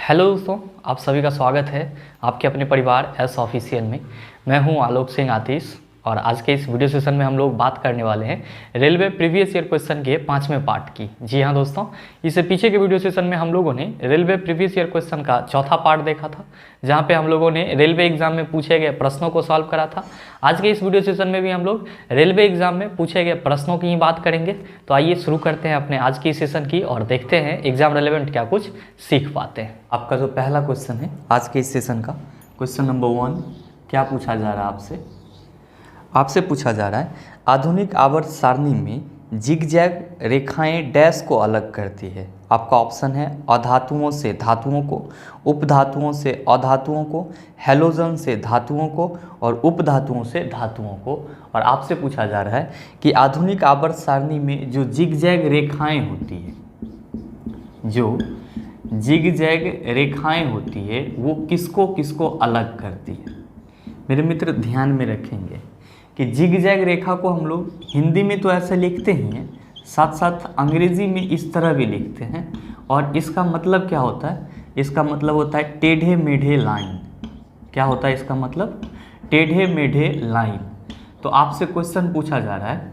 Hello दोस्तों, आप सभी का स्वागत है आपके अपने परिवार एस ऑफिशियल में। मैं हूं आलोक सिंह आतिश और आज के इस वीडियो सेशन में हम लोग बात करने वाले हैं रेलवे प्रीवियस ईयर क्वेश्चन के 5वें पार्ट की। जी हां दोस्तों, इससे पीछे के वीडियो सेशन में हम लोगों ने रेलवे प्रीवियस ईयर क्वेश्चन का चौथा पार्ट देखा था, जहां पे हम लोगों ने रेलवे एग्जाम में पूछे गए प्रश्नों को सॉल्व करा था। आज के इस वीडियो सेशन में भी हम लोग रेलवे एग्जाम में पूछे गए प्रश्नों की ही बात करेंगे। तो आइए शुरू करते हैं अपने आज की सेशन की और देखते हैं एग्जाम रिलेवेंट क्या कुछ सीख पाते हैं। आपका जो पहला क्वेश्चन है आज के इस सेशन का, क्वेश्चन नंबर 1, क्या पूछा जा रहा है आपसे पूछा जा रहा है आधुनिक आवर्त सारणी में जिगजैग रेखाएं डैश को अलग करती है। आपका ऑप्शन है अधातुओं से धातुओं को, उपधातुओं से अधातुओं को, हैलोजन से धातुओं को और उपधातुओं से धातुओं को। और आपसे पूछा जा रहा है कि आधुनिक आवर्त सारणी में जो जिगजैग रेखाएं होती है, जो जिगजैग रेखाएं होती है वो किसको किसको अलग करती है। मेरे मित्र ध्यान में रखेंगे कि जिगजैग रेखा को हम लोग हिंदी में तो ऐसे लिखते ही हैं, साथ साथ अंग्रेजी में इस तरह भी लिखते हैं। और इसका मतलब क्या होता है? इसका मतलब होता है टेढ़े मेढ़े लाइन। क्या होता है इसका मतलब? टेढ़े मेढ़े लाइन। तो आपसे क्वेश्चन पूछा जा रहा है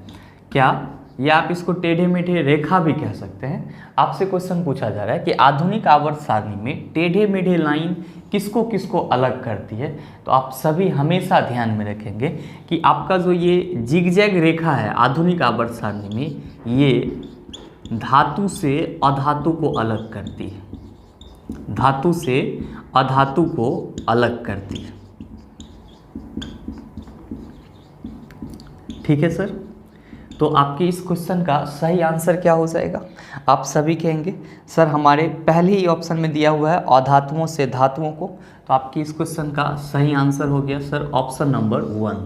क्या, या आप इसको टेढ़े मेढ़े रेखा भी कह सकते हैं। आपसे क्वेश्चन पूछा जा रहा है कि आधुनिक आवर्त सारणी में टेढ़े मेढ़े लाइन किसको किसको अलग करती है। तो आप सभी हमेशा ध्यान में रखेंगे कि आपका जो ये जिगजैग रेखा है आधुनिक आवर्त सारणी में, ये धातु से अधातु को अलग करती है। धातु से अधातु को अलग करती है। ठीक है सर, तो आपके इस क्वेश्चन का सही आंसर क्या हो जाएगा? आप सभी कहेंगे सर हमारे पहले ही ऑप्शन में दिया हुआ है अधातुओं से धातुओं को। तो आपके इस क्वेश्चन का सही आंसर हो गया सर ऑप्शन नंबर 1।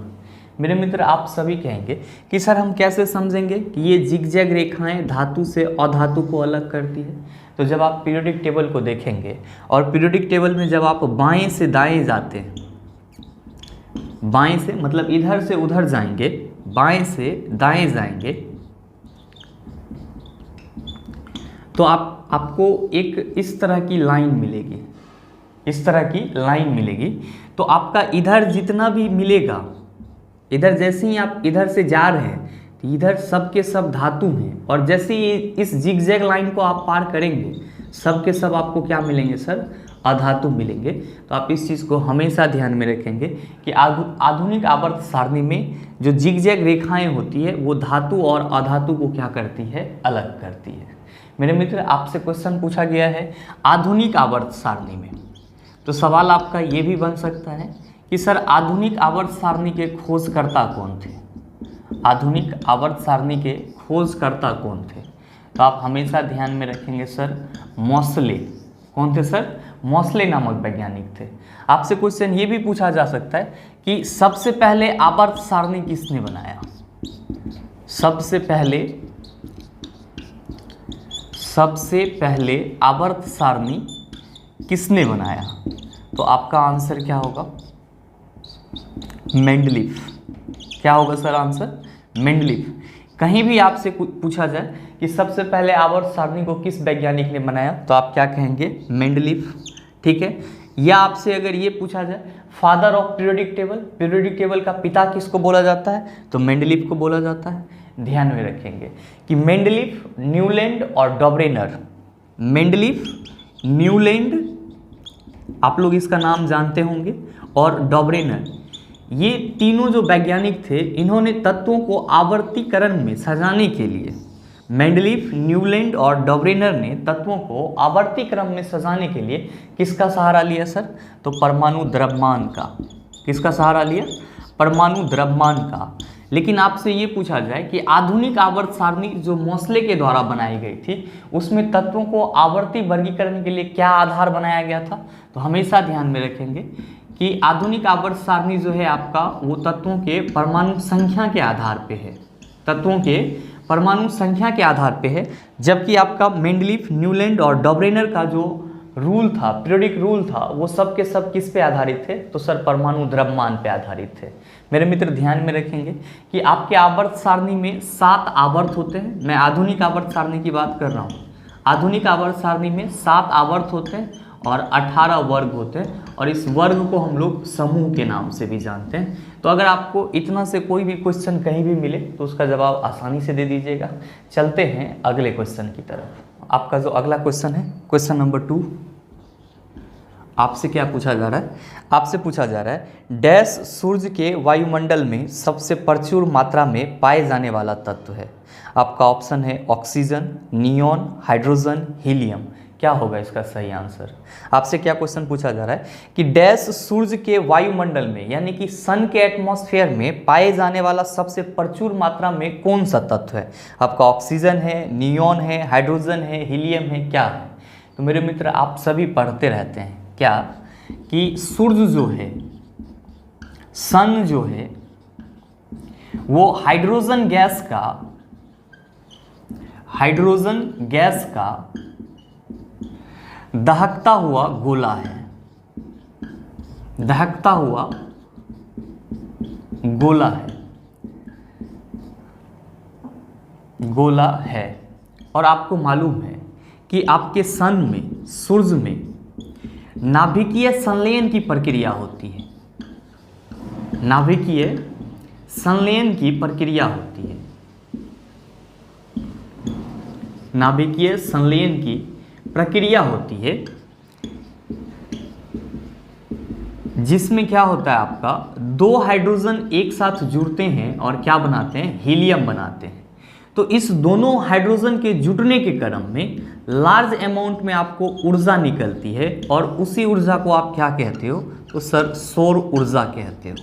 मेरे मित्र आप सभी कहेंगे कि सर हम कैसे समझेंगे कि ये जिगजैग रेखाएं धातु से अधातु को अलग करती है। तो जब आप पीरियोडिक टेबल को देखेंगे और पीरियोडिक टेबल में जब आप बाएँ से दाएँ जाते हैं, बाएँ से मतलब इधर से उधर जाएंगे, बाएं से दाएं जाएंगे, तो आपको एक इस तरह की लाइन मिलेगी, इस तरह की लाइन मिलेगी। तो आपका इधर जितना भी मिलेगा, इधर जैसे ही आप इधर से जा रहे हैं तो इधर सब के सब धातु हैं, और जैसे ही इस जिगजैग लाइन को आप पार करेंगे सब के सब आपको क्या मिलेंगे सर? अधातु मिलेंगे। तो आप इस चीज़ को हमेशा ध्यान में रखेंगे कि आधुनिक आवर्त सारणी में जो जिगजैग रेखाएं होती है वो धातु और अधातु को क्या करती है? अलग करती है। मेरे मित्र आपसे क्वेश्चन पूछा गया है आधुनिक आवर्त सारणी में, तो सवाल आपका ये भी बन सकता है कि सर आधुनिक आवर्त सारणी के खोजकर्ता कौन थे? आधुनिक आवर्त सारणी के खोजकर्ता कौन थे? तो आप हमेशा ध्यान में रखेंगे सर मोसले। कौन थे सर? मोसले नामक वैज्ञानिक थे। आपसे क्वेश्चन ये भी पूछा जा सकता है कि सबसे पहले आवर्त सारणी किसने बनाया? सबसे पहले आवर्त सारणी किसने बनाया? तो आपका आंसर क्या होगा? मेंडलीफ। क्या होगा सर आंसर? मेंडलीफ। कहीं भी आपसे पूछा जाए कि सबसे पहले आवर्त सारणी को किस वैज्ञानिक ने बनाया, तो आप क्या कहेंगे? मेंडलीफ। ठीक है। या आपसे अगर ये पूछा जाए father of periodic table, periodic table का पिता किसको बोला जाता है? तो मेंडलीफ को बोला जाता है। ध्यान में रखेंगे कि मेंडलीफ, न्यूलैंड और डॉबरेनर, मेंडलीफ, न्यूलैंड, आप लोग इसका नाम जानते होंगे, और डॉबरेनर, ये तीनों जो वैज्ञानिक थे इन्होंने तत्वों को आवर्तीकरण में सजाने के लिए, मेंडलीफ, न्यूलैंड और डॉबरेनर ने तत्वों को आवर्ती क्रम में सजाने के लिए किसका सहारा लिया सर? तो परमाणु द्रव्यमान का। किसका सहारा लिया? परमाणु द्रव्यमान का। लेकिन आपसे ये पूछा जाए कि आधुनिक आवर्त सारणी जो मोसले के द्वारा बनाई गई थी उसमें तत्वों को आवर्ती वर्गीकरण के लिए क्या आधार बनाया गया था? तो हमेशा ध्यान में रखेंगे कि आधुनिक आवर्त सारणी जो है आपका वो तत्वों के परमाणु संख्या के आधार पे है, तत्वों के परमाणु संख्या के आधार पे है। जबकि आपका मेंडलीफ, न्यूलैंड और डॉबरेनर का जो रूल था, पीरियोडिक रूल था, वो सब के सब किस पे आधारित थे? तो सर परमाणु द्रव्यमान पे आधारित थे। मेरे मित्र ध्यान में रखेंगे कि आपके आवर्त सारणी में 7 आवर्त होते हैं। मैं आधुनिक आवर्त सारणी की बात कर रहा हूँ। आधुनिक आवर्त सारणी में 7 आवर्त होते हैं और 18 वर्ग होते हैं और इस वर्ग को हम लोग समूह के नाम से भी जानते हैं। तो अगर आपको इतना से कोई भी क्वेश्चन कहीं भी मिले तो उसका जवाब आसानी से दे दीजिएगा। चलते हैं अगले क्वेश्चन की तरफ। आपका जो अगला क्वेश्चन है, क्वेश्चन नंबर 2, आपसे क्या पूछा जा रहा है? आपसे पूछा जा रहा है डैश सूर्य के वायुमंडल में सबसे प्रचुर मात्रा में पाए जाने वाला तत्व है। आपका ऑप्शन है ऑक्सीजन, नियॉन, हाइड्रोजन, हीलियम। क्या होगा इसका सही आंसर? आपसे क्या क्वेश्चन पूछा जा रहा है कि डैश सूर्य के वायुमंडल में यानी कि सन के एटमॉस्फेयर में पाए जाने वाला सबसे प्रचुर मात्रा में कौन सा तत्व है? आपका ऑक्सीजन है, नियॉन है, हाइड्रोजन है, हीलियम है, क्या है? तो मेरे मित्र आप सभी पढ़ते रहते हैं क्या कि सूर्य जो है, सन जो है, वो हाइड्रोजन गैस का दहकता हुआ गोला है। दहकता हुआ गोला है। और आपको मालूम है कि आपके सन में, सूर्य में नाभिकीय संलयन की प्रक्रिया होती है। नाभिकीय संलयन की प्रक्रिया होती है। नाभिकीय संलयन की प्रक्रिया होती है जिसमें क्या होता है, आपका दो हाइड्रोजन एक साथ जुड़ते हैं और क्या बनाते हैं? हीलियम बनाते हैं। तो इस दोनों हाइड्रोजन के जुटने के क्रम में लार्ज अमाउंट में आपको ऊर्जा निकलती है और उसी ऊर्जा को आप क्या कहते हो? तो सर सौर ऊर्जा कहते हो।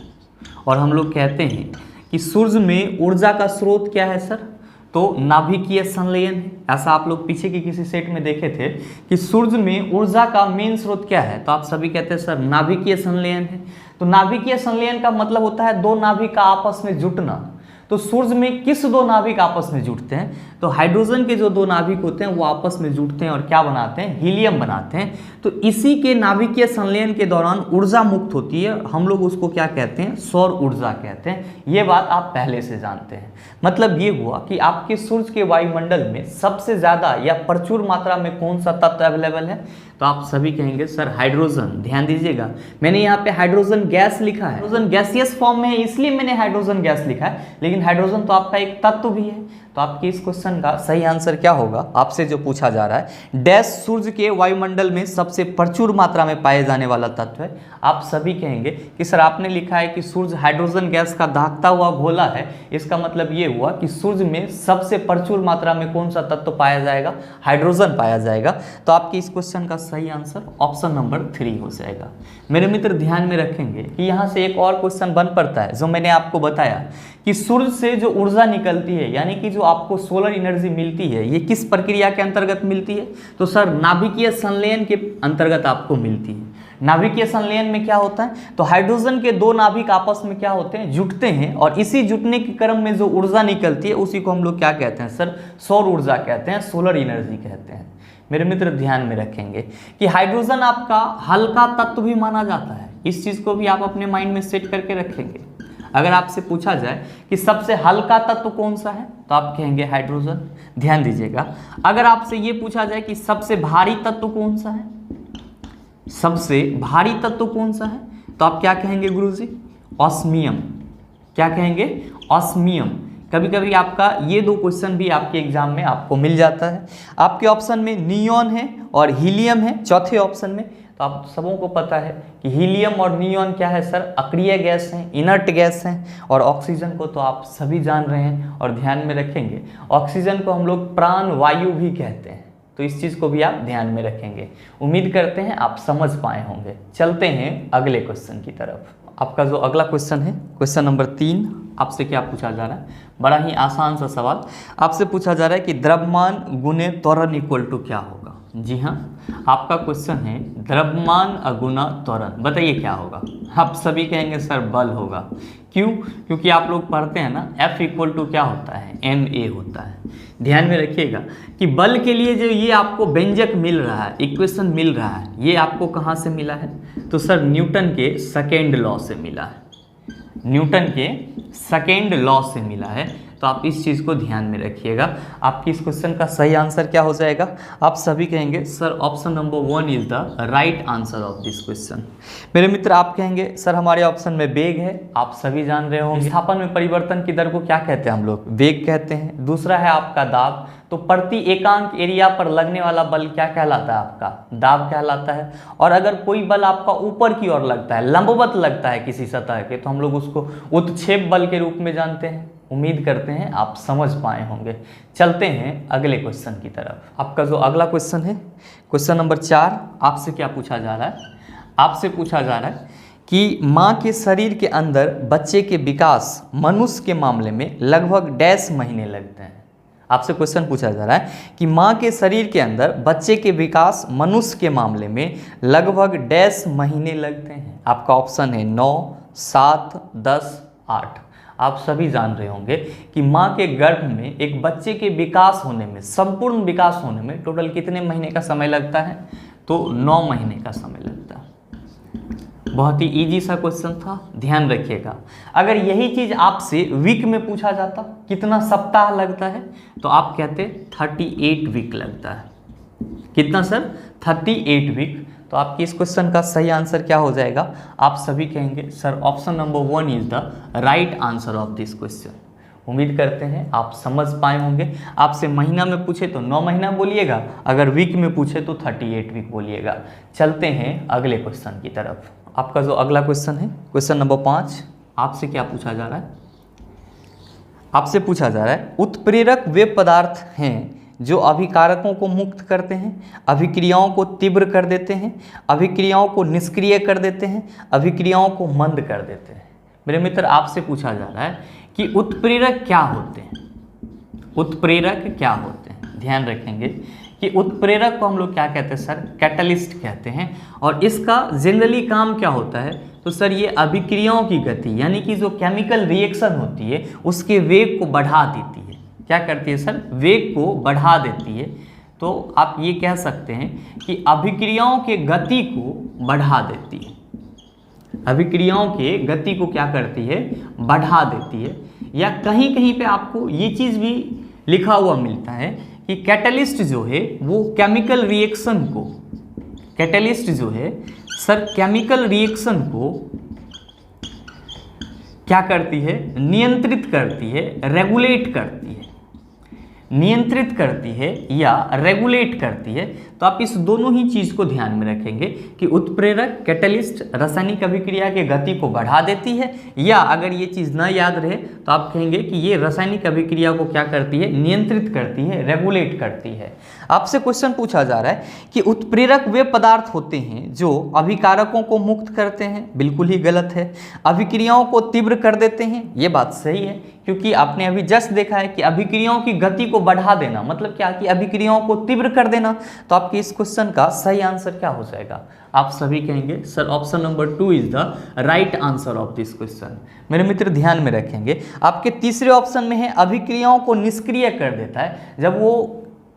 और हम लोग कहते हैं कि सूर्य में ऊर्जा का स्रोत क्या है सर? तो नाभिकीय संलयन है। ऐसा आप लोग पीछे के किसी सेट में देखे थे कि सूर्य में ऊर्जा का मेन स्रोत क्या है? तो आप सभी कहते हैं सर नाभिकीय संलयन है। तो नाभिकीय संलयन का मतलब होता है दो नाभिक का आपस में जुटना। तो सूर्य में किस दो नाभिक आपस में जुटते हैं? तो हाइड्रोजन के जो दो नाभिक होते हैं वो आपस में जुटते हैं और क्या बनाते हैं? हीलियम बनाते हैं। तो इसी के नाभिकीय संलयन के दौरान ऊर्जा मुक्त होती है। हम लोग उसको क्या कहते हैं? सौर ऊर्जा कहते हैं। ये बात आप पहले से जानते हैं। मतलब ये हुआ कि आपके सूर्य के वायुमंडल में सबसे ज़्यादा या प्रचुर मात्रा में कौन सा तत्व अवेलेबल है? तो आप सभी कहेंगे सर हाइड्रोजन। ध्यान दीजिएगा, मैंने यहाँ पे हाइड्रोजन गैस लिखा है। हाइड्रोजन गैसियस फॉर्म में है इसलिए मैंने हाइड्रोजन गैस लिखा है, लेकिन हाइड्रोजन तो आपका एक तत्व भी है। तो आपके इस क्वेश्चन का सही आंसर क्या होगा? आपसे जो पूछा जा रहा है डैश सूर्य के वायुमंडल में सबसे प्रचुर मात्रा में पाए जाने वाला तत्व है। आप सभी कहेंगे कि सर आपने लिखा है कि सूर्य हाइड्रोजन गैस का दहकता हुआ गोला है, इसका मतलब ये हुआ कि सूर्य में सबसे प्रचुर मात्रा में कौन सा तत्व पाया जाएगा? हाइड्रोजन पाया जाएगा। तो आपके इस क्वेश्चन का सही आंसर ऑप्शन नंबर 3 हो जाएगा। मेरे मित्र ध्यान में रखेंगे कि यहाँ से एक और क्वेश्चन बन पड़ता है जो मैंने आपको बताया कि सूर्य से जो ऊर्जा निकलती है यानी कि जो आपको सोलर एनर्जी मिलती है, ये किस प्रक्रिया के अंतर्गत मिलती है? तो सर नाभिकीय संलयन के अंतर्गत आपको मिलती है। नाभिकीय संलयन में क्या होता है? तो हाइड्रोजन के दो नाभिक आपस में क्या होते हैं? जुटते हैं और इसी जुटने के क्रम में जो ऊर्जा निकलती है उसी को हम लोग क्या कहते हैं सर? सौर ऊर्जा कहते हैं, सोलर एनर्जी कहते हैं। मेरे मित्र ध्यान में रखेंगे कि हाइड्रोजन आपका हल्का तत्व भी माना जाता है। इस चीज को भी आप अपने माइंड में सेट करके रखेंगे। अगर आपसे पूछा जाए कि सबसे हल्का तत्व कौन सा है तो आप कहेंगे हाइड्रोजन। ध्यान दीजिएगा, अगर आपसे ये पूछा जाए कि सबसे भारी तत्व कौन सा है, सबसे भारी तत्व कौन सा है, तो आप क्या कहेंगे गुरुजी? ऑस्मियम। क्या कहेंगे? ऑस्मियम। कभी कभी आपका ये दो क्वेश्चन भी आपके एग्जाम में आपको मिल जाता है। आपके ऑप्शन में नियॉन है और हीलियम है चौथे ऑप्शन में। तो आप सबों को पता है कि हीलियम और नियॉन क्या है सर? अक्रिय गैस हैं, इनर्ट गैस हैं। और ऑक्सीजन को तो आप सभी जान रहे हैं और ध्यान में रखेंगे, ऑक्सीजन को हम लोग प्राण वायु भी कहते हैं। तो इस चीज़ को भी आप ध्यान में रखेंगे। उम्मीद करते हैं आप समझ पाए होंगे। चलते हैं अगले क्वेश्चन की तरफ। आपका जो अगला क्वेश्चन है, क्वेश्चन नंबर 3, आपसे क्या पूछा जा रहा है? बड़ा ही आसान सा सवाल आपसे पूछा जा रहा है कि द्रव्यमान गुने त्वरण इक्वल टू क्या होगा? जी हाँ, आपका क्वेश्चन है द्रव्यमान अगुना त्वरण। बताइए क्या होगा? आप सभी कहेंगे सर बल होगा। क्यों? क्योंकि आप लोग पढ़ते हैं ना F इक्वल टू क्या होता है? ma होता है। ध्यान में रखिएगा कि बल के लिए जो ये आपको व्यंजक मिल रहा है, इक्वेशन मिल रहा है, ये आपको कहाँ से मिला है? तो सर न्यूटन के सेकेंड लॉ से मिला है। न्यूटन के सेकेंड लॉ से मिला है। तो आप इस चीज़ को ध्यान में रखिएगा। आपकी इस क्वेश्चन का सही आंसर क्या हो जाएगा? आप सभी कहेंगे sir option number 1 is the right answer of this question. मेरे मित्र आप कहेंगे सर हमारे ऑप्शन में वेग है। आप सभी जान रहे होंगे विस्थापन में परिवर्तन की दर को क्या कहते हैं हम लोग? वेग कहते हैं। दूसरा है आपका दाब, तो प्रति एकांक एरिया पर लगने वाला बल क्या कहलाता है? आपका दाब कहलाता है। और अगर कोई बल आपका ऊपर की ओर लगता है, लंबवत लगता है किसी सतह के, तो हम लोग उसको उत्क्षेप बल के रूप में जानते हैं। उम्मीद करते हैं आप समझ पाए होंगे। चलते हैं अगले क्वेश्चन की तरफ। आपका जो अगला क्वेश्चन है, क्वेश्चन नंबर 4, आपसे क्या पूछा जा रहा है? आपसे पूछा जा रहा है कि माँ के शरीर के अंदर बच्चे के विकास मनुष्य के मामले में लगभग डैश महीने लगते हैं। आपसे क्वेश्चन पूछा जा रहा है कि माँ के शरीर के अंदर बच्चे के विकास मनुष्य के मामले में लगभग डैश महीने लगते हैं। आपका ऑप्शन है 9, 7, 10, 8। आप सभी जान रहे होंगे कि माँ के गर्भ में एक बच्चे के विकास होने में, संपूर्ण विकास होने में टोटल कितने महीने का समय लगता है? तो 9 महीने का समय लगता है। बहुत ही इजी सा क्वेश्चन था, ध्यान रखिएगा। अगर यही चीज आपसे वीक में पूछा जाता, कितना सप्ताह लगता है, तो आप कहते 38 वीक लगता है। कितना सर? 38 वीक। तो आपकी इस क्वेश्चन का सही आंसर क्या हो जाएगा? आप सभी कहेंगे sir option number 1 is the right answer of this question. उम्मीद करते हैं आप समझ पाए होंगे। आपसे महीना में पूछे तो 9 महीना बोलिएगा, अगर वीक में पूछे तो 38 वीक बोलिएगा। चलते हैं अगले क्वेश्चन की तरफ। आपका जो अगला क्वेश्चन है, क्वेश्चन नंबर 5, आपसे क्या पूछा जा रहा है? आपसे पूछा जा रहा है उत्प्रेरक वे पदार्थ हैं जो अभिकारकों को मुक्त करते हैं, अभिक्रियाओं को तीव्र कर देते हैं, अभिक्रियाओं को निष्क्रिय कर देते हैं, अभिक्रियाओं को मंद कर देते हैं। मेरे मित्र आपसे पूछा जा रहा है कि उत्प्रेरक क्या होते हैं? उत्प्रेरक क्या होते हैं? ध्यान रखेंगे कि उत्प्रेरक को हम लोग क्या कहते हैं सर? कैटलिस्ट कहते हैं। और इसका जनरली काम क्या होता है? तो सर ये अभिक्रियाओं की गति, यानी कि जो केमिकल रिएक्शन होती है उसके वेग को बढ़ा देती है। क्या करती है सर? वेग को बढ़ा देती है। तो आप ये कह सकते हैं कि अभिक्रियाओं के गति को बढ़ा देती है। अभिक्रियाओं के गति को क्या करती है? बढ़ा देती है। या कहीं कहीं पे आपको ये चीज़ भी लिखा हुआ मिलता है कि कैटलिस्ट जो है वो केमिकल रिएक्शन को, कैटलिस्ट जो है सर केमिकल रिएक्शन को क्या करती है? नियंत्रित करती है, रेगुलेट करती है। नियंत्रित करती है या रेगुलेट करती है। तो आप इस दोनों ही चीज़ को ध्यान में रखेंगे कि उत्प्रेरक कैटलिस्ट रासायनिक अभिक्रिया के गति को बढ़ा देती है, या अगर ये चीज़ ना याद रहे तो आप कहेंगे कि ये रासायनिक अभिक्रिया को क्या करती है? नियंत्रित करती है, रेगुलेट करती है। आपसे क्वेश्चन पूछा जा रहा है कि उत्प्रेरक वे पदार्थ होते हैं जो अभिकारकों को मुक्त करते हैं। बिल्कुल ही गलत है। अभिक्रियाओं को तीव्र कर देते हैं, ये बात सही है, क्योंकि आपने अभी जस्ट देखा है कि अभिक्रियाओं की गति को बढ़ा देना मतलब क्या? कि अभिक्रियाओं को तीव्र कर देना। तो आपके इस क्वेश्चन का सही आंसर क्या हो जाएगा? आप सभी कहेंगे sir option number 2 is the right answer of this question. मेरे मित्र ध्यान में रखेंगे, आपके तीसरे ऑप्शन में है अभिक्रियाओं को निष्क्रिय कर देता है। जब वो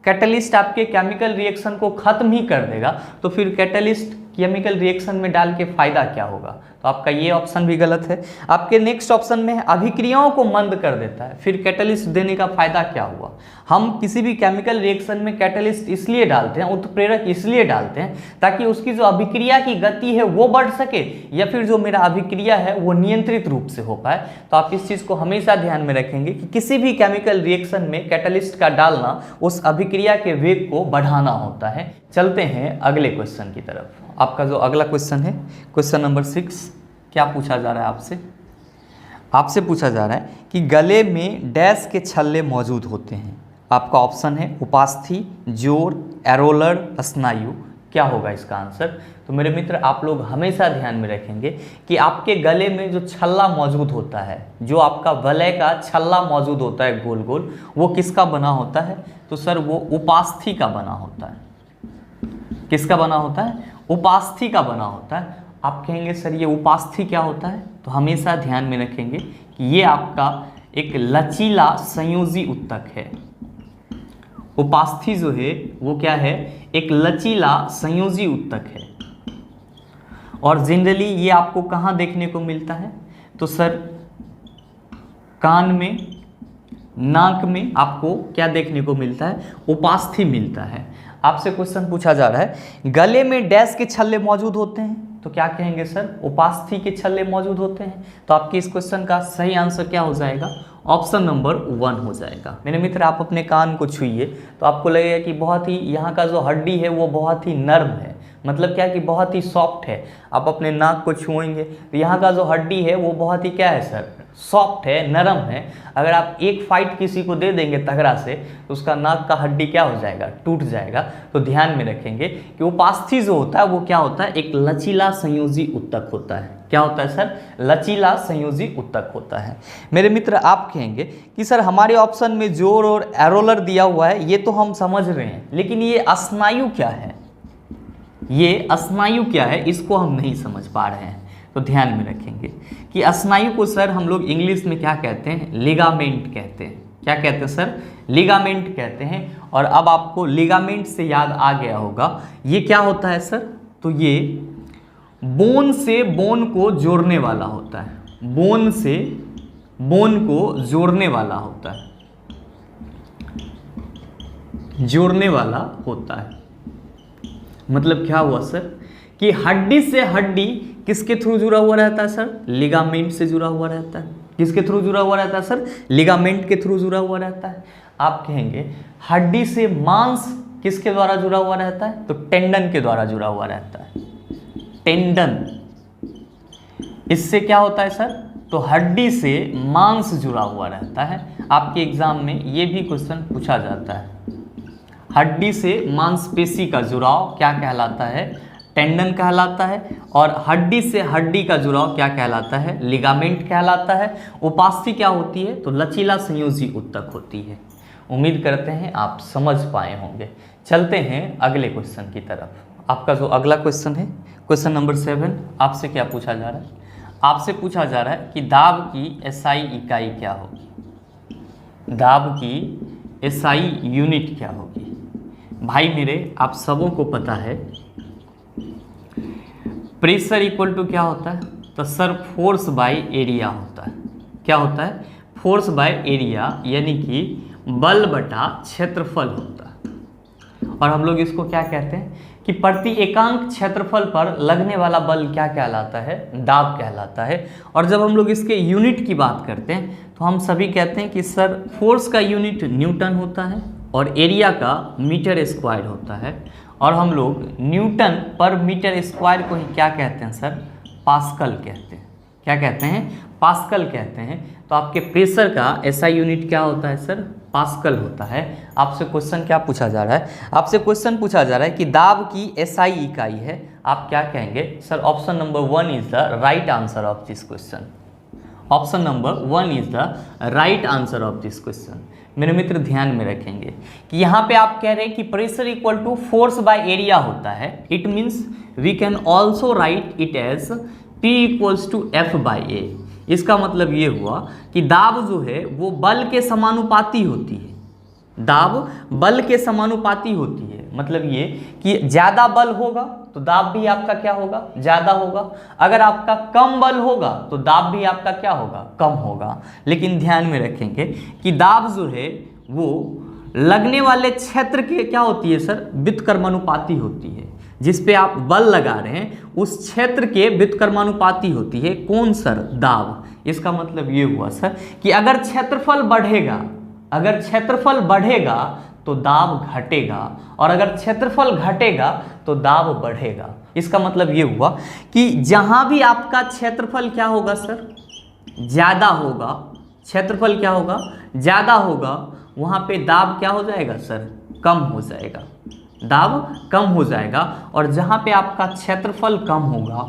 कैटलिस्ट आपके केमिकल रिएक्शन को खत्म ही कर देगा तो फिर कैटलिस्ट केमिकल रिएक्शन में डाल के फायदा क्या होगा? तो आपका ये ऑप्शन भी गलत है। आपके नेक्स्ट ऑप्शन में है अभिक्रियाओं को मंद कर देता है। फिर कैटलिस्ट देने का फायदा क्या हुआ? हम किसी भी केमिकल रिएक्शन में कैटलिस्ट इसलिए डालते हैं, उत्प्रेरक इसलिए डालते हैं ताकि उसकी जो अभिक्रिया की गति है वो बढ़ सके, या फिर जो मेरा अभिक्रिया है वो नियंत्रित रूप से हो पाए। तो आप इस चीज़ को हमेशा ध्यान में रखेंगे कि किसी भी केमिकल रिएक्शन में कैटलिस्ट का डालना उस अभिक्रिया के वेग को बढ़ाना होता है। चलते हैं अगले क्वेश्चन की तरफ। आपका जो अगला क्वेश्चन है, क्वेश्चन नंबर 6, क्या पूछा जा रहा है आपसे? आपसे पूछा जा रहा है कि गले में डैश के छल्ले मौजूद होते हैं। आपका ऑप्शन है उपास्थि, जोड़, एरोलर, स्नायु। क्या होगा इसका आंसर? तो मेरे मित्र आप लोग हमेशा ध्यान में रखेंगे कि आपके गले में जो छल्ला मौजूद होता है, जो आपका वलय का छल्ला मौजूद होता है गोल गोल, वो किसका बना होता है? तो सर वो उपास्थि का बना होता है। किसका बना होता है? उपास्थि का बना होता है। आप कहेंगे सर ये उपास्थि क्या होता है? तो हमेशा ध्यान में रखेंगे कि ये आपका एक लचीला संयोजी उत्तक है। उपास्थि जो है वो क्या है? एक लचीला संयोजी उत्तक है। और जनरली ये आपको कहाँ देखने को मिलता है? तो सर कान में, नाक में आपको क्या देखने को मिलता है, उपास्थि मिलता है। आपसे क्वेश्चन पूछा जा रहा है गले में डैश के छल्ले मौजूद होते हैं, तो क्या कहेंगे सर, उपास्थि के छल्ले मौजूद होते हैं। तो आपके इस क्वेश्चन का सही आंसर क्या हो जाएगा, ऑप्शन नंबर 1 हो जाएगा। मेरे मित्र आप अपने कान को छुइए तो आपको लगेगा कि बहुत ही यहाँ का जो हड्डी है वो बहुत ही नर्म है, मतलब क्या कि बहुत ही सॉफ्ट है। आप अपने नाक को छुएंगे तो यहाँ का जो हड्डी है वो बहुत ही क्या है सर, सॉफ्ट है, नरम है। अगर आप एक फाइट किसी को दे देंगे तगड़ा से तो उसका नाक का हड्डी क्या हो जाएगा, टूट जाएगा। तो ध्यान में रखेंगे कि उपास्थि जो होता है वो क्या होता है, एक लचीला संयोजी उत्तक होता है। क्या होता है सर, लचीला संयोजी उत्तक होता है। मेरे मित्र आप कहेंगे कि सर हमारे ऑप्शन में जोड़ और एरोलर दिया हुआ है, ये तो हम समझ रहे हैं, लेकिन ये स्नायु क्या है, ये स्नायु क्या है, इसको हम नहीं समझ पा रहे हैं। तो ध्यान में रखेंगे कि स्नायु को सर हम लोग इंग्लिश में क्या कहते हैं, लिगामेंट कहते हैं। क्या कहते हैं सर, लिगामेंट कहते हैं। और अब आपको लिगामेंट से याद आ गया होगा ये क्या होता है सर, तो ये बोन से बोन को जोड़ने वाला होता है, बोन से बोन को जोड़ने वाला होता है, जोड़ने वाला होता है। मतलब क्या हुआ सर कि हड्डी से हड्डी किसके थ्रू जुड़ा हुआ रहता है सर, लिगामेंट से जुड़ा हुआ रहता है। किसके थ्रू जुड़ा हुआ रहता है सर, लिगामेंट के थ्रू जुड़ा हुआ रहता है। आप कहेंगे हड्डी से मांस किसके द्वारा जुड़ा हुआ रहता है, तो टेंडन के द्वारा जुड़ा हुआ रहता है, टेंडन। इससे क्या होता है सर, तो हड्डी से मांस जुड़ा हुआ रहता है। आपके एग्जाम में ये भी क्वेश्चन पूछा जाता है, हड्डी से मांसपेशी का जुड़ाव क्या कहलाता है, टेंडन कहलाता है। और हड्डी से हड्डी का जुड़ाव क्या कहलाता है, लिगामेंट कहलाता है। उपास्थि क्या होती है, तो लचीला संयोजी उत्तक होती है। उम्मीद करते हैं आप समझ पाए होंगे। चलते हैं अगले क्वेश्चन की तरफ। आपका जो अगला क्वेश्चन है, क्वेश्चन नंबर 7, आपसे क्या पूछा जा रहा है, आपसे पूछा जा रहा है कि दाब की एसआई इकाई क्या होगी, दाब की एसआई यूनिट क्या होगी। भाई मेरे आप सबों को पता है प्रेशर इक्वल टू क्या होता है, तो सर फोर्स बाय एरिया होता है। क्या होता है, फोर्स बाय एरिया, यानी कि बल बटा क्षेत्रफल होता है। और हम लोग इसको क्या कहते हैं कि प्रति एकांक क्षेत्रफल पर लगने वाला बल क्या कहलाता है, दाब कहलाता है। और जब हम लोग इसके यूनिट की बात करते हैं तो हम सभी कहते हैं कि सर फोर्स का यूनिट न्यूटन होता है और एरिया का मीटर स्क्वायर होता है। और हम लोग न्यूटन पर मीटर स्क्वायर को ही क्या कहते हैं सर, पास्कल कहते हैं। क्या कहते हैं, पास्कल कहते हैं। तो आपके प्रेशर का एसआई यूनिट क्या होता है सर, पास्कल होता है। आपसे क्वेश्चन क्या पूछा जा रहा है, आपसे क्वेश्चन पूछा जा रहा है कि दाब की एसआई इकाई है। आप क्या कहेंगे sir, option number 1 is the right answer of this question. Option number 1 is the right answer of this question. मेरे मित्र ध्यान में रखेंगे कि यहाँ पे आप कह रहे हैं कि pressure equal to force by area होता है। It means we can also write it as P equals to F by A. इसका मतलब ये हुआ कि दाब जो है वो बल के समानुपाती होती है, दाब बल के समानुपाती होती है। मतलब ये कि ज़्यादा बल होगा तो दाब भी आपका क्या होगा, ज़्यादा होगा। अगर आपका कम बल होगा तो दाब भी आपका क्या होगा, कम होगा। लेकिन ध्यान में रखेंगे कि दाब जो है वो लगने वाले क्षेत्र के क्या होती है सर, व्युत्क्रमानुपाती होती है। जिस पे आप बल लगा रहे हैं उस क्षेत्र के व्युत्क्रमानुपाती होती है। कौन सर, दाब। इसका मतलब ये हुआ सर कि अगर क्षेत्रफल बढ़ेगा, अगर क्षेत्रफल बढ़ेगा तो दाब घटेगा, और अगर क्षेत्रफल घटेगा तो दाब बढ़ेगा। इसका मतलब ये हुआ कि जहां भी आपका क्षेत्रफल क्या होगा सर, ज़्यादा होगा, क्षेत्रफल क्या होगा, ज़्यादा होगा, वहाँ पे दाब क्या हो जाएगा सर, कम हो जाएगा, दाब कम हो जाएगा। और जहाँ पे आपका क्षेत्रफल कम होगा,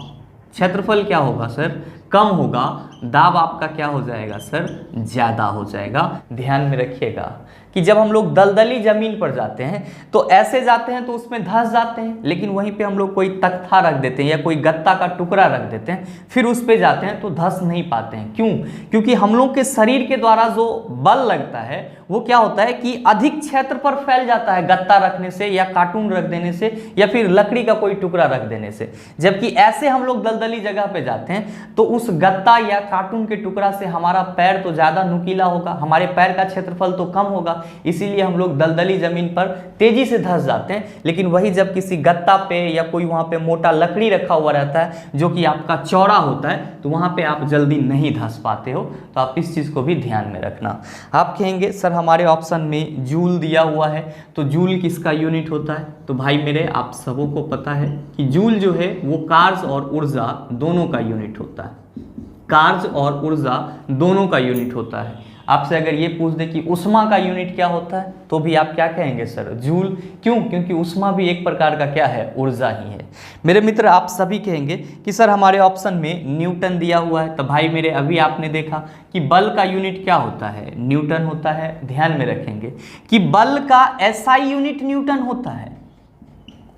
क्षेत्रफल क्या होगा सर, कम होगा, दाब आपका क्या हो जाएगा सर, ज़्यादा हो जाएगा। ध्यान में रखिएगा कि जब हम लोग दलदली ज़मीन पर जाते हैं तो ऐसे जाते हैं तो उसमें धंस जाते हैं, लेकिन वहीं पे हम लोग कोई तख्ता रख देते हैं या कोई गत्ता का टुकड़ा रख देते हैं, फिर उस पे जाते हैं तो धंस नहीं पाते हैं। क्यों? क्योंकि हम लोग के शरीर के द्वारा जो बल लगता है वो क्या होता है कि अधिक क्षेत्र पर फैल जाता है गत्ता रखने से या कार्टून रख देने से या फिर लकड़ी का कोई टुकड़ा रख देने से। जबकि ऐसे हम लोग दलदली जगह पे जाते हैं तो उस उस गत्ता या कार्टून के टुकड़ा से हमारा पैर तो ज़्यादा नुकीला होगा, हमारे पैर का क्षेत्रफल तो कम होगा, इसीलिए हम लोग दलदली ज़मीन पर तेज़ी से धंस जाते हैं। लेकिन वही जब किसी गत्ता पे या कोई वहाँ पे मोटा लकड़ी रखा हुआ रहता है जो कि आपका चौड़ा होता है, तो वहाँ पे आप जल्दी नहीं धंस पाते हो। तो आप इस चीज़ को भी ध्यान में रखना। आप कहेंगे सर हमारे ऑप्शन में जूल दिया हुआ है, तो जूल किसका यूनिट होता है? तो भाई मेरे आप सबों को पता है कि जूल जो है वो कार्य और ऊर्जा दोनों का यूनिट होता है। कार्य और ऊर्जा दोनों का यूनिट होता है। आपसे अगर ये पूछ दे कि उष्मा का यूनिट क्या होता है, तो भी आप क्या कहेंगे सर? जूल। क्यों? क्योंकि उष्मा भी एक प्रकार का क्या है? ऊर्जा ही है। मेरे मित्र आप सभी कहेंगे कि सर हमारे ऑप्शन में न्यूटन दिया हुआ है। तो भाई मेरे अभी आपने देखा कि बल का यूनिट क्या होता है? न्यूटन होता है। ध्यान में रखेंगे कि बल का एसआई यूनिट न्यूटन होता है।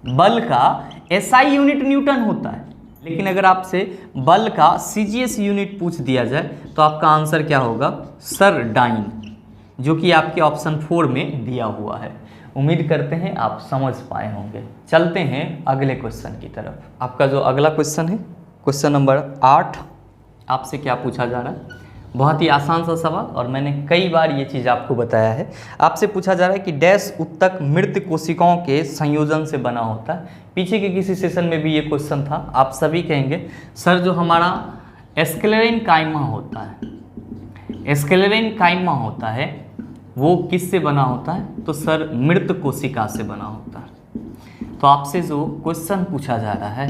बल का एसआई यूनिट न्यूटन होता है। लेकिन अगर आपसे बल का सीजीएस यूनिट पूछ दिया जाए तो आपका आंसर क्या होगा? सर डाइन, जो कि आपके ऑप्शन 4 में दिया हुआ है। उम्मीद करते हैं आप समझ पाए होंगे। चलते हैं अगले क्वेश्चन की तरफ। आपका जो अगला क्वेश्चन है, क्वेश्चन नंबर 8, आपसे क्या पूछा जा रहा है? बहुत ही आसान सा सवाल, और मैंने कई बार ये चीज़ आपको बताया है। आपसे पूछा जा रहा है कि डैश उत्तक मृत कोशिकाओं के संयोजन से बना होता है। पीछे के किसी सेशन में भी ये क्वेश्चन था। आप सभी कहेंगे सर जो हमारा एस्केलेरेन काइमा होता है, एस्केलेरेन काइमा होता है वो किससे बना होता है? तो सर मृत कोशिका से बना होता है। तो आपसे जो क्वेश्चन पूछा जा रहा है,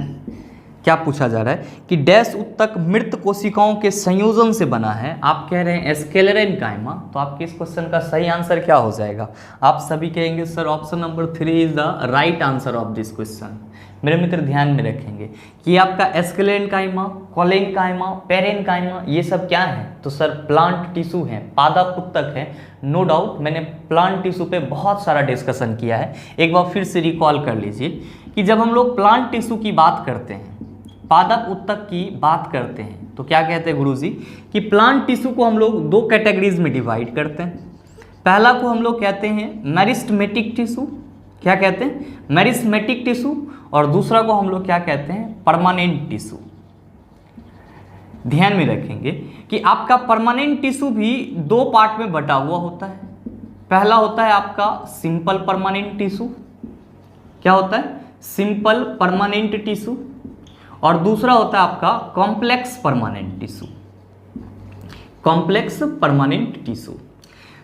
क्या पूछा जा रहा है कि डैश उत्तक मृत कोशिकाओं के संयोजन से बना है। आप कह रहे हैं एस्केलेरेन काइमा, तो आपके इस क्वेश्चन का सही आंसर क्या हो जाएगा? आप सभी कहेंगे sir option number 3 is the right answer of this question. मेरे मित्र ध्यान में रखेंगे कि आपका एस्केलेरेन काइमा, कॉलेन काइमा, पेरेन काइमा, ये सब क्या है? तो सर प्लांट टिश्यू है, पादप उत्तक है। नो डाउट मैंने प्लांट टिश्यू पे बहुत सारा डिस्कशन किया है। एक बार फिर से रिकॉल कर लीजिए कि जब हम लोग प्लांट टिश्यू की बात करते हैं, पादप उत्तक की बात करते हैं, तो क्या कहते हैं गुरुजी कि प्लांट टिश्यू को हम लोग 2 कैटेगरीज में डिवाइड करते हैं। पहला को हम लोग कहते हैं मेरिस्टेमेटिक टिश्यू। क्या कहते हैं? Meristematic tissue. और दूसरा को हम लोग क्या कहते हैं? Permanent tissue. ध्यान में रखेंगे कि आपका परमानेंट टिश्यू भी 2 पार्ट में बटा हुआ होता है। पहला होता है आपका सिंपल परमानेंट टिश्यू। क्या होता है? Simple permanent tissue. और दूसरा होता है आपका complex permanent tissue. Complex permanent tissue.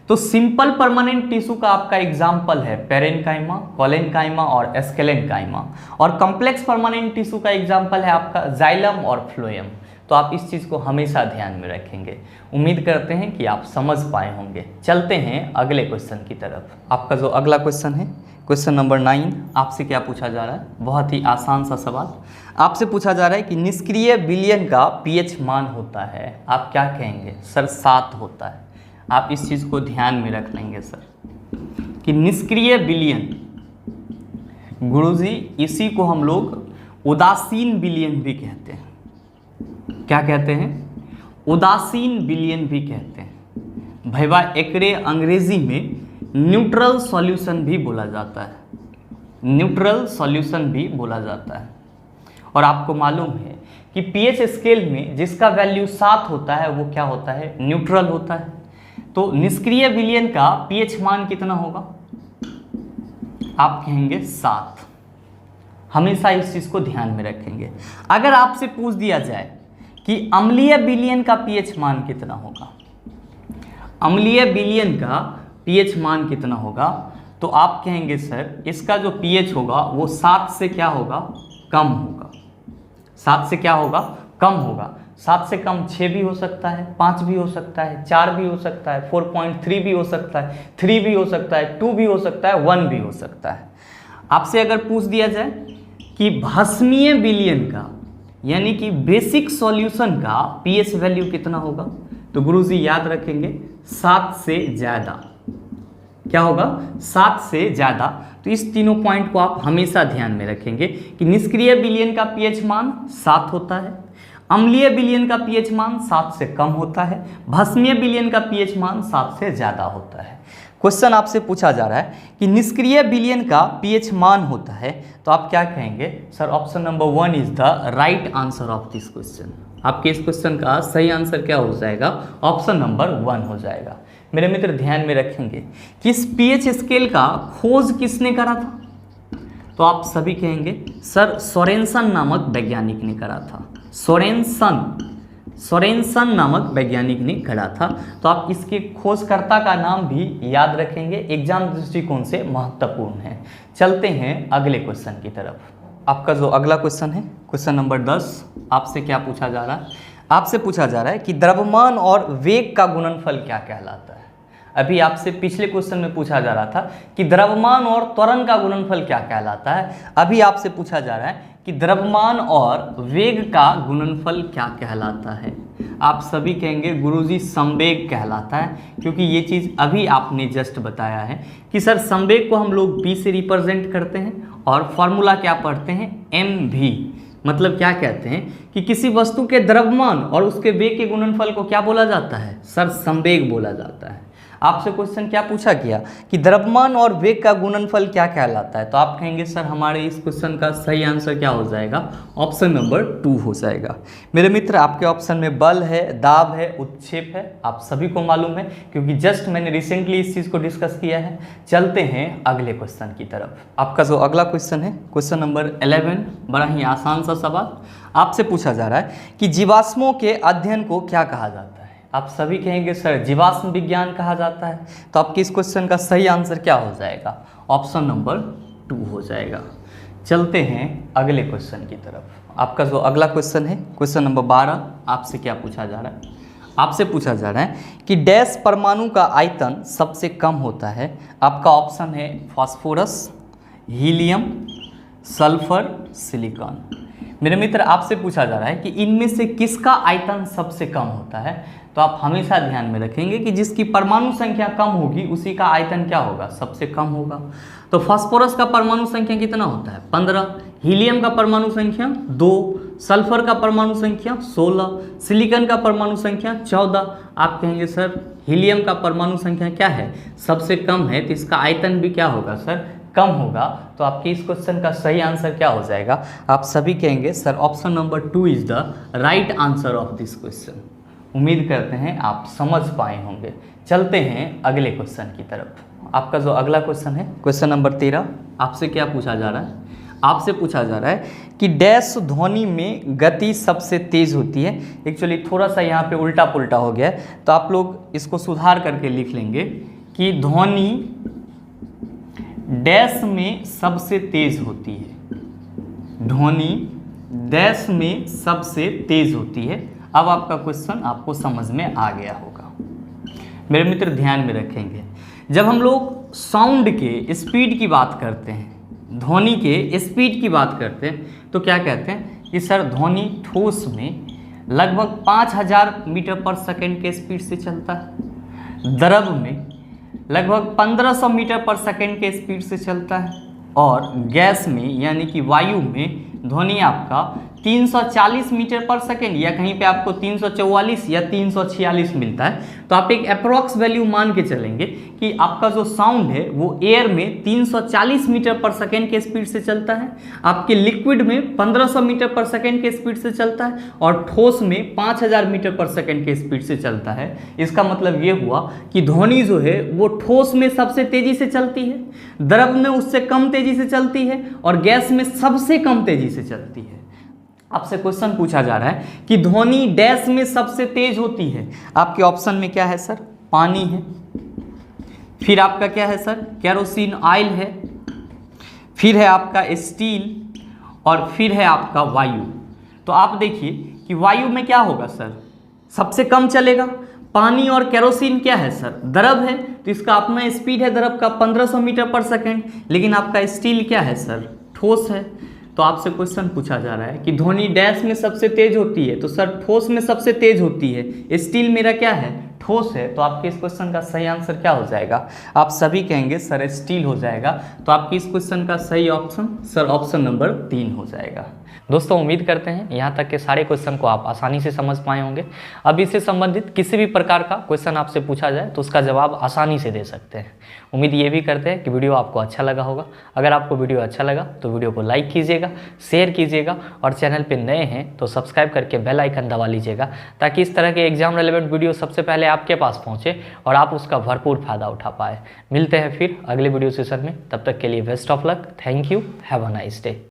तो सिंपल परमानेंट टिश्यू का आपका एग्जाम्पल है पेरेनकाइमा, कोलेनकाइमा और एस्केलेनकाइमा। और कॉम्प्लेक्स परमानेंट टिश्यू का एग्जाम्पल है आपका जाइलम और फ्लोएम। तो आप इस चीज़ को हमेशा ध्यान में रखेंगे। उम्मीद करते हैं कि आप समझ पाए होंगे। चलते हैं अगले क्वेश्चन की तरफ। आपका जो अगला क्वेश्चन है, क्वेश्चन नंबर 9, आपसे क्या पूछा जा रहा है? बहुत ही आसान सा सवाल। आपसे पूछा जा रहा है कि निष्क्रिय विलयन का पीएच मान होता है। आप क्या कहेंगे? सर 7 होता है। आप इस चीज़ को ध्यान में रख लेंगे सर कि निष्क्रिय विलयन, गुरुजी इसी को हम लोग उदासीन विलयन भी कहते हैं। क्या कहते हैं? उदासीन विलयन भी कहते हैं। भैया एकरे अंग्रेजी में न्यूट्रल सॉल्यूशन भी बोला जाता है। न्यूट्रल सॉल्यूशन भी बोला जाता है। और आपको मालूम है कि पीएच स्केल में जिसका वैल्यू 7 होता है वो क्या होता है? न्यूट्रल होता है। तो निष्क्रिय विलयन का पीएच मान कितना होगा? आप कहेंगे 7। हमेशा इस चीज़ को ध्यान में रखेंगे। अगर आपसे पूछ दिया जाए कि अम्लीय विलयन का पीएच मान कितना होगा, अम्लीय विलयन का पीएच मान कितना होगा, तो आप कहेंगे सर इसका जो पीएच होगा वो 7 से क्या होगा? कम होगा। 7 से क्या होगा? कम होगा। 7 से कम 6 भी हो सकता है, 5 भी हो सकता है, 4 भी हो सकता है, 4.3 भी हो सकता है, 3 भी हो सकता है, 2 भी हो सकता है, 1 भी हो सकता है। आपसे अगर पूछ दिया जाए कि भस्मीय विलयन का यानी कि बेसिक सॉल्यूशन का पीएच वैल्यू कितना होगा, तो गुरुजी याद रखेंगे 7 से ज़्यादा। क्या होगा? 7 से ज़्यादा। तो इस तीनों पॉइंट को आप हमेशा ध्यान में रखेंगे कि निष्क्रिय विलयन का पीएच मान 7 होता है, अम्लीय विलयन का पीएच मान 7 से कम होता है, भस्मीय विलयन का पीएच मान 7 से ज़्यादा होता है। क्वेश्चन आपसे पूछा जा रहा है कि निष्क्रिय विलयन का पीएच मान होता है, तो आप क्या कहेंगे? Sir option number 1 is the right answer of this question. आपके इस क्वेश्चन का सही आंसर क्या हो जाएगा? ऑप्शन नंबर 1 हो जाएगा। मेरे मित्र ध्यान में रखेंगे कि इस पीएच स्केल का खोज किसने करा था? तो आप सभी कहेंगे सर सोरेनसन नामक वैज्ञानिक ने करा था। सोरेनसन नामक वैज्ञानिक ने करा था। तो आप इसके खोजकर्ता का नाम भी याद रखेंगे, एग्जाम दृष्टिकोण से महत्वपूर्ण है। चलते हैं अगले क्वेश्चन की तरफ। आपका जो अगला क्वेश्चन है, क्वेश्चन नंबर 10, आपसे क्या पूछा जा रहा है? आपसे पूछा जा रहा है कि द्रव्यमान और वेग का गुणनफल क्या कहलाता है। अभी आपसे पिछले क्वेश्चन में पूछा जा रहा था कि द्रव्यमान और त्वरण का गुणनफल क्या कहलाता है। अभी आपसे पूछा जा रहा है कि द्रव्यमान और वेग का गुणनफल क्या कहलाता है। आप सभी कहेंगे गुरुजी संवेग कहलाता है, क्योंकि ये चीज़ अभी आपने जस्ट बताया है कि सर संवेग को हम लोग v से रिप्रेजेंट करते हैं और फॉर्मूला क्या पढ़ते हैं? mv। मतलब क्या कहते हैं कि किसी वस्तु के द्रव्यमान और उसके वेग के गुणनफल को क्या बोला जाता है? सर संवेग बोला जाता है। आपसे क्वेश्चन क्या पूछा गया कि द्रव्यमान और वेग का गुणनफल क्या कहलाता है? तो आप कहेंगे सर हमारे इस क्वेश्चन का सही आंसर क्या हो जाएगा? ऑप्शन नंबर 2 हो जाएगा। मेरे मित्र आपके ऑप्शन में बल है, दाब है, उत्क्षेप है, आप सभी को मालूम है क्योंकि जस्ट मैंने रिसेंटली इस चीज़ को डिस्कस किया है। चलते हैं अगले क्वेश्चन की तरफ। आपका जो अगला क्वेश्चन है, क्वेश्चन नंबर 11, बड़ा ही आसान सा सवाल। आपसे पूछा जा रहा है कि जीवाश्मों के अध्ययन को क्या कहा जाता है? आप सभी कहेंगे सर जीवाश्म विज्ञान कहा जाता है। तो आपके इस क्वेश्चन का सही आंसर क्या हो जाएगा? ऑप्शन नंबर 2 हो जाएगा। चलते हैं अगले क्वेश्चन की तरफ। आपका जो अगला क्वेश्चन है, क्वेश्चन नंबर 12, आपसे क्या पूछा जा रहा है? आपसे पूछा जा रहा है कि डैश परमाणु का आयतन सबसे कम होता है। आपका ऑप्शन है फास्फोरस, हीलियम, सल्फर, सिलिकॉन। मेरे मित्र आपसे पूछा जा रहा है कि इनमें से किसका आयतन सबसे कम होता है? तो आप हमेशा ध्यान में रखेंगे कि जिसकी परमाणु संख्या कम होगी उसी का आयतन क्या होगा? सबसे कम होगा। तो फास्फोरस का परमाणु संख्या कितना होता है? 15। हीलियम का परमाणु संख्या 2, सल्फर का परमाणु संख्या 16, सिलिकॉन का परमाणु संख्या 14। आप कहेंगे सर हीलियम का परमाणु संख्या क्या है? सबसे कम है, तो इसका आयतन भी क्या होगा सर? कम होगा। तो आपके इस क्वेश्चन का सही आंसर क्या हो जाएगा? आप सभी कहेंगे sir option number 2 is the right answer of this question. उम्मीद करते हैं आप समझ पाए होंगे। चलते हैं अगले क्वेश्चन की तरफ। आपका जो अगला क्वेश्चन है, क्वेश्चन नंबर 13, आपसे क्या पूछा जा रहा है? आपसे पूछा जा रहा है कि डैश ध्वनि में गति सबसे तेज होती है। एक्चुअली थोड़ा सा यहाँ पे उल्टा पुल्टा हो गया है, तो आप लोग इसको सुधार करके लिख लेंगे कि ध्वनि डैश में सबसे तेज होती है। ध्वनि डैश में सबसे तेज होती है। अब आपका क्वेश्चन आपको समझ में आ गया होगा। मेरे मित्र ध्यान में रखेंगे, जब हम लोग साउंड के स्पीड की बात करते हैं, ध्वनि के स्पीड की बात करते हैं, तो क्या कहते हैं कि सर ध्वनि ठोस में लगभग 5000 मीटर पर सेकंड के स्पीड से चलता है, द्रव में लगभग 1500 मीटर पर सेकंड के स्पीड से चलता है, और गैस में यानी कि वायु में ध्वनि आपका 340 मीटर पर सेकेंड या कहीं पे आपको 344 या 346 मिलता है। तो आप एक अप्रॉक्स वैल्यू मान के चलेंगे कि आपका जो साउंड है वो एयर में 340 मीटर पर सेकेंड के स्पीड से चलता है, आपके लिक्विड में 1500 मीटर पर सेकेंड के स्पीड से चलता है, और ठोस में 5000 मीटर पर सेकेंड के स्पीड से चलता है। इसका मतलब ये हुआ कि ध्वनि जो है वो ठोस में सबसे तेजी से चलती है, द्रव में उससे कम तेजी से चलती है, और गैस में सबसे कम तेजी से चलती है। आपसे क्वेश्चन पूछा जा रहा है कि ध्वनि डैश में सबसे तेज होती है। आपके ऑप्शन में क्या है सर? पानी है, फिर आपका क्या है सर? केरोसिन ऑयल है, फिर है आपका स्टील, और फिर है आपका वायु। तो आप देखिए कि वायु में क्या होगा सर? सबसे कम चलेगा। पानी और केरोसिन क्या है सर? द्रव है, तो इसका अपना स्पीड है द्रव का 1500 मीटर पर सेकेंड। लेकिन आपका स्टील क्या है सर? ठोस है। तो आपसे क्वेश्चन पूछा जा रहा है कि ध्वनि डैश में सबसे तेज होती है, तो सर ठोस में सबसे तेज होती है। स्टील मेरा क्या है? ठोस है। तो आपके इस क्वेश्चन का सही आंसर क्या हो जाएगा? आप सभी कहेंगे सर स्टील हो जाएगा। तो आपके इस क्वेश्चन का सही ऑप्शन सर ऑप्शन नंबर 3 हो जाएगा। दोस्तों उम्मीद करते हैं यहाँ तक के सारे क्वेश्चन को आप आसानी से समझ पाए होंगे। अब इससे संबंधित किसी भी प्रकार का क्वेश्चन आपसे पूछा जाए तो उसका जवाब आसानी से दे सकते हैं। उम्मीद ये भी करते हैं कि वीडियो आपको अच्छा लगा होगा। अगर आपको वीडियो अच्छा लगा तो वीडियो को लाइक कीजिएगा, शेयर कीजिएगा और चैनल पर नए हैं तो सब्सक्राइब करके बेल आइकन दबा लीजिएगा, ताकि इस तरह के एग्जाम रेलेवेंट वीडियो सबसे पहले आपके पास पहुँचे और आप उसका भरपूर फायदा उठा पाए। मिलते हैं फिर अगले वीडियो सेशन में, तब तक के लिए best of luck. Thank you, have a nice day.